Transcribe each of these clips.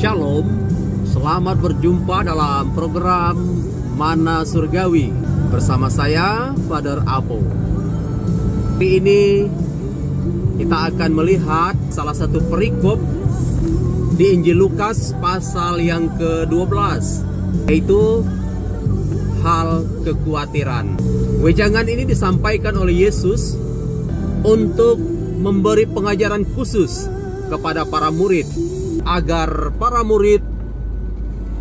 Shalom, selamat berjumpa dalam program Mana Surgawi bersama saya, Father Apo. Hari ini kita akan melihat salah satu perikop di Injil Lukas pasal yang ke-12, yaitu hal kekhawatiran. Wejangan ini disampaikan oleh Yesus untuk memberi pengajaran khusus kepada para murid, agar para murid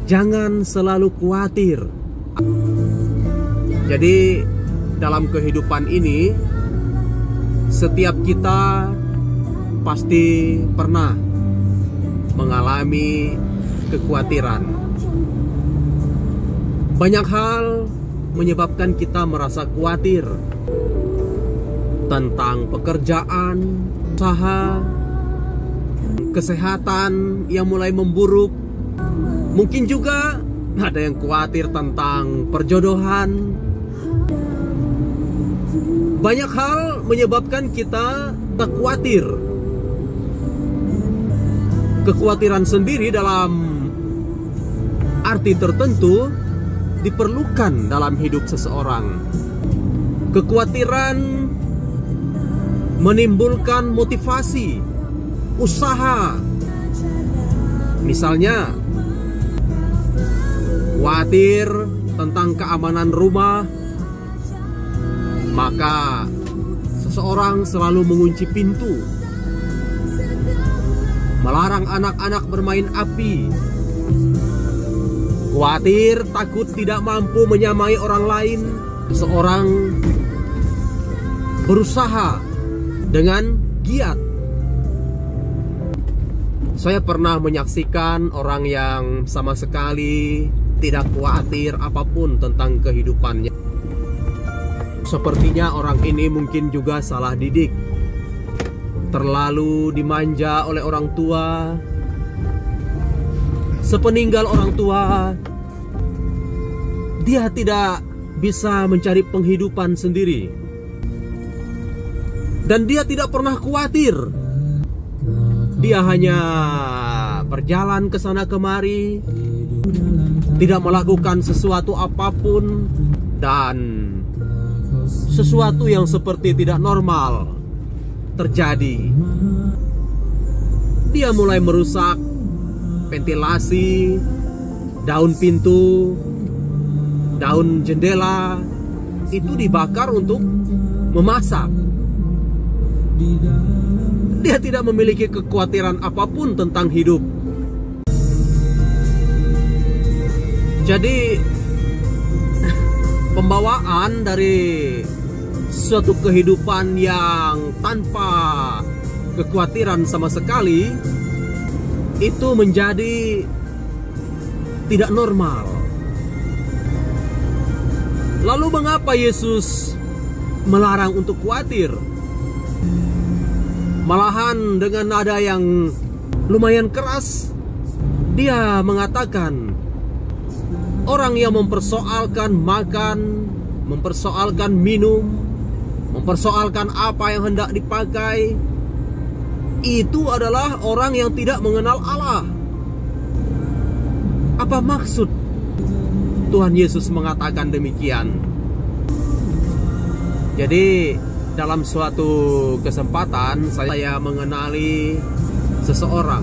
jangan selalu khawatir. Jadi dalam kehidupan ini, setiap kita pasti pernah mengalami kekhawatiran. Banyak hal menyebabkan kita merasa khawatir tentang pekerjaan, usaha, kesehatan yang mulai memburuk. Mungkin juga ada yang khawatir tentang perjodohan. Banyak hal menyebabkan kita khawatir. Kekhawatiran sendiri dalam arti tertentu diperlukan dalam hidup seseorang. Kekhawatiran menimbulkan motivasi, usaha. Misalnya, khawatir tentang keamanan rumah, maka seseorang selalu mengunci pintu, melarang anak-anak bermain api. Khawatir takut tidak mampu menyamai orang lain, seseorang berusaha dengan giat. Saya pernah menyaksikan orang yang sama sekali tidak khawatir apapun tentang kehidupannya. Sepertinya orang ini mungkin juga salah didik, terlalu dimanja oleh orang tua. Sepeninggal orang tua, dia tidak bisa mencari penghidupan sendiri, dan dia tidak pernah khawatir. Dia hanya berjalan ke sana kemari, tidak melakukan sesuatu apapun, dan sesuatu yang seperti tidak normal terjadi. Dia mulai merusak ventilasi, daun pintu, daun jendela, itu dibakar untuk memasak. Dia tidak memiliki kekhawatiran apapun tentang hidup. Jadi pembawaan dari suatu kehidupan yang tanpa kekhawatiran sama sekali itu menjadi tidak normal. Lalu mengapa Yesus melarang untuk khawatir? Malahan dengan nada yang lumayan keras, dia mengatakan, orang yang mempersoalkan makan, mempersoalkan minum, mempersoalkan apa yang hendak dipakai, itu adalah orang yang tidak mengenal Allah. Apa maksud Tuhan Yesus mengatakan demikian? Jadi dalam suatu kesempatan saya mengenali seseorang.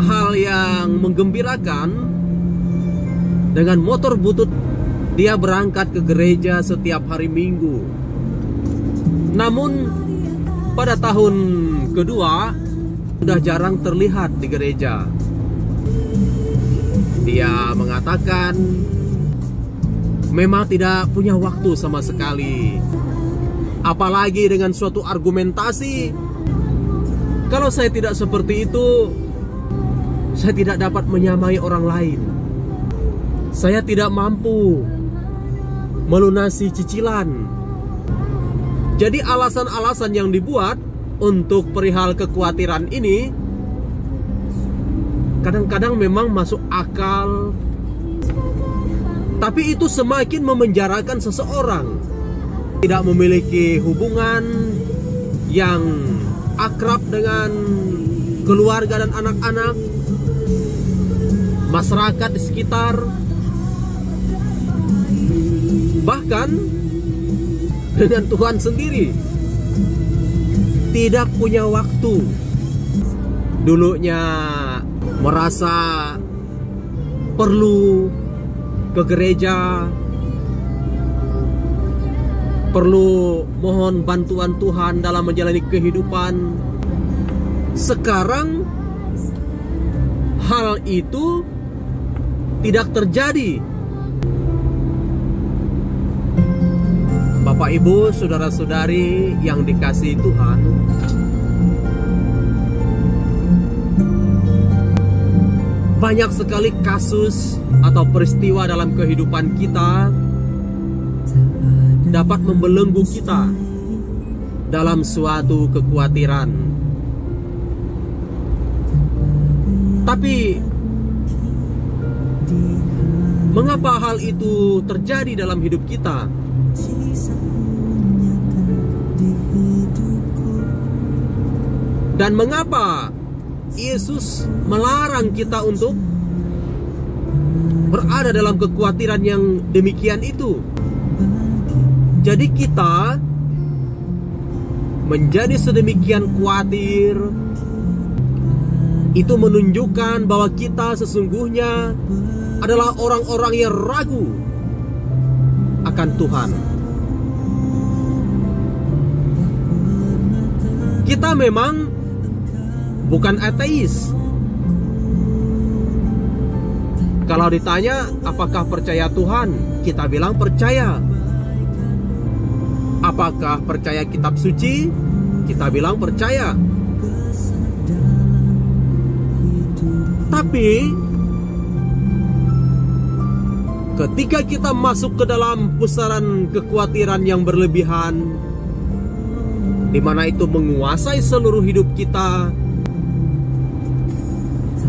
Hal yang menggembirakan, dengan motor butut dia berangkat ke gereja setiap hari Minggu. Namun pada tahun kedua sudah jarang terlihat di gereja. Dia mengatakan memang tidak punya waktu sama sekali. Apalagi dengan suatu argumentasi, kalau saya tidak seperti itu, saya tidak dapat menyamai orang lain. Saya tidak mampu melunasi cicilan. Jadi alasan-alasan yang dibuat untuk perihal kekhawatiran ini kadang-kadang memang masuk akal, tapi itu semakin memenjarakan seseorang. Tidak memiliki hubungan yang akrab dengan keluarga dan anak-anak, masyarakat di sekitar, bahkan dengan Tuhan sendiri. Tidak punya waktu. Dulunya merasa perlu ke gereja, perlu mohon bantuan Tuhan dalam menjalani kehidupan. Sekarang hal itu tidak terjadi. Bapak, Ibu, saudara-saudari yang dikasihi Tuhan, banyak sekali kasus atau peristiwa dalam kehidupan kita dapat membelenggu kita dalam suatu kekhawatiran. Tapi mengapa hal itu terjadi dalam hidup kita? Dan mengapa Yesus melarang kita untuk berada dalam kekhawatiran yang demikian itu? Jadi kita menjadi sedemikian khawatir, itu menunjukkan bahwa kita sesungguhnya adalah orang-orang yang ragu akan Tuhan. Kita memang bukan ateis. Kalau ditanya apakah percaya Tuhan, kita bilang percaya. Apakah percaya kitab suci? Kita bilang percaya. Tapi ketika kita masuk ke dalam pusaran kekhawatiran yang berlebihan, di mana itu menguasai seluruh hidup kita,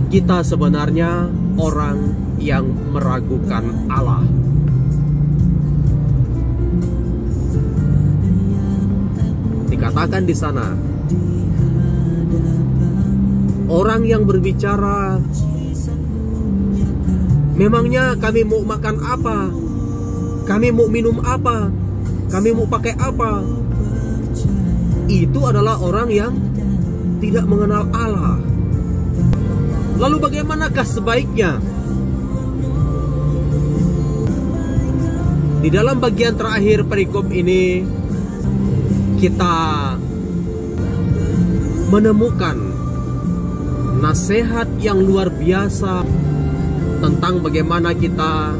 kita sebenarnya orang yang meragukan Allah. Dikatakan di sana, orang yang berbicara, memangnya kami mau makan apa? Kami mau minum apa? Kami mau pakai apa? Itu adalah orang yang tidak mengenal Allah. Lalu bagaimanakah sebaiknya? Di dalam bagian terakhir perikop ini, kita menemukan nasihat yang luar biasa tentang bagaimana kita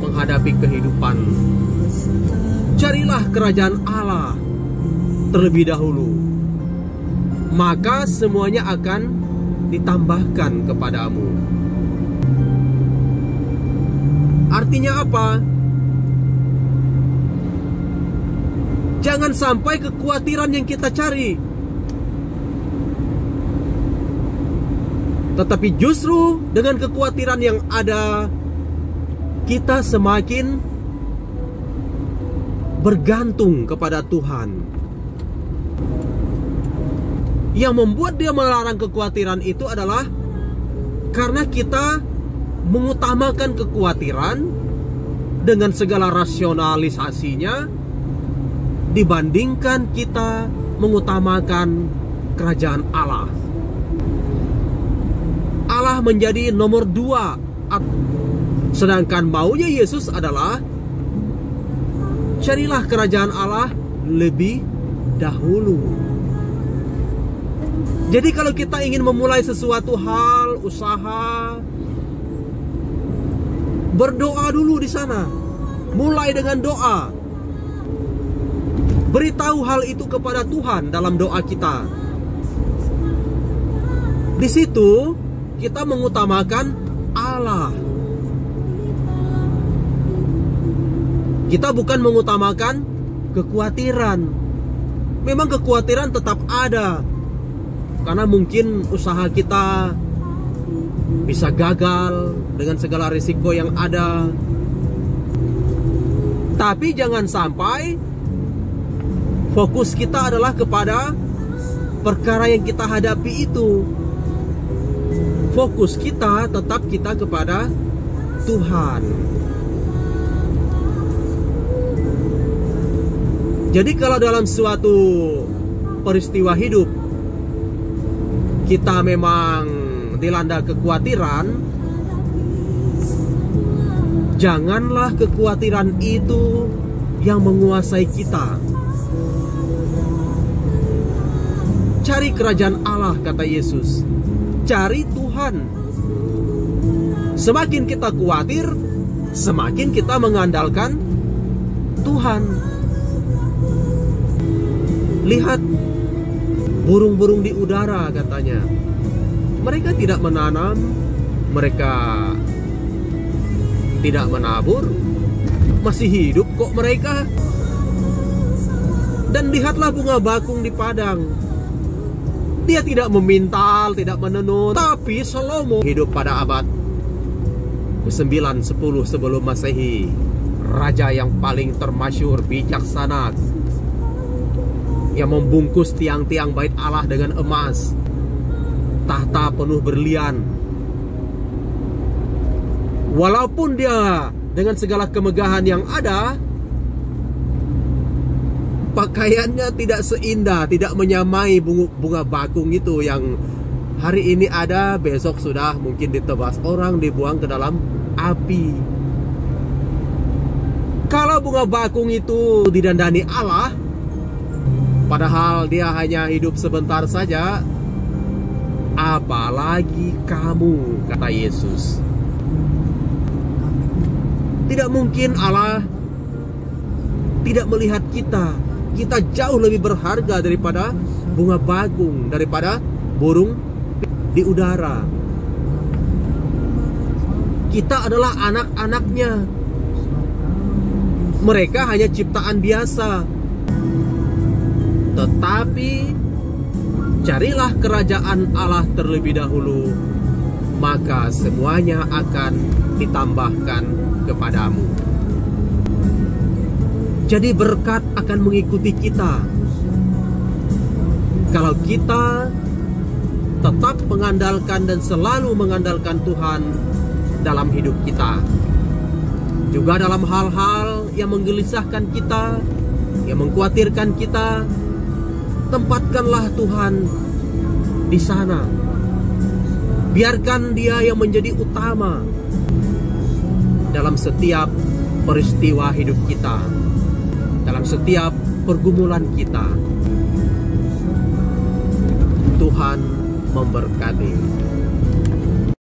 menghadapi kehidupan. Carilah kerajaan Allah terlebih dahulu, maka semuanya akan ditambahkan kepadamu. Artinya apa? Jangan sampai kekhawatiran yang kita cari, tetapi justru dengan kekhawatiran yang ada, kita semakin bergantung kepada Tuhan. Yang membuat dia melarang kekhawatiran itu adalah karena kita mengutamakan kekhawatiran dengan segala rasionalisasinya dibandingkan kita mengutamakan kerajaan Allah. Allah menjadi nomor 2, sedangkan maunya Yesus adalah carilah kerajaan Allah lebih dahulu. Jadi kalau kita ingin memulai sesuatu hal, usaha, berdoa dulu di sana. Mulai dengan doa. Beritahu hal itu kepada Tuhan dalam doa kita. Di situ kita mengutamakan Allah. Kita bukan mengutamakan kekhawatiran. Memang kekhawatiran tetap ada, karena mungkin usaha kita bisa gagal dengan segala risiko yang ada. Tapi jangan sampai fokus kita adalah kepada perkara yang kita hadapi itu. fokus kita tetap kita kepada Tuhan. Jadi kalau dalam suatu peristiwa hidup kita memang dilanda kekhawatiran, janganlah kekhawatiran itu yang menguasai kita. Cari kerajaan Allah, kata Yesus. Cari Tuhan. Semakin kita khawatir, semakin kita mengandalkan Tuhan. Lihat burung-burung di udara, katanya. Mereka tidak menanam, mereka tidak menabur, masih hidup kok mereka. Dan lihatlah bunga bakung di padang. Dia tidak memintal, tidak menenun. Tapi Salomo hidup pada abad ke-9, 10 sebelum Masehi. Raja yang paling termasyhur, bijaksana, yang membungkus tiang-tiang bait Allah dengan emas, tahta penuh berlian. Walaupun dia dengan segala kemegahan yang ada, pakaiannya tidak seindah, tidak menyamai bunga bakung itu yang hari ini ada, besok sudah mungkin ditebas orang, dibuang ke dalam api. Kalau bunga bakung itu didandani Allah, padahal dia hanya hidup sebentar saja, apalagi kamu, kata Yesus. Tidak mungkin Allah tidak melihat kita. Kita jauh lebih berharga daripada bunga bakung, daripada burung di udara. Kita adalah anak-anaknya. Mereka hanya ciptaan biasa. Tetapi carilah kerajaan Allah terlebih dahulu, maka semuanya akan ditambahkan kepadamu. Jadi berkat akan mengikuti kita kalau kita tetap mengandalkan dan selalu mengandalkan Tuhan dalam hidup kita. Juga dalam hal-hal yang menggelisahkan kita, yang mengkhawatirkan kita, tempatkanlah Tuhan di sana. Biarkan Dia yang menjadi utama dalam setiap peristiwa hidup kita, dalam setiap pergumulan kita. Tuhan memberkati.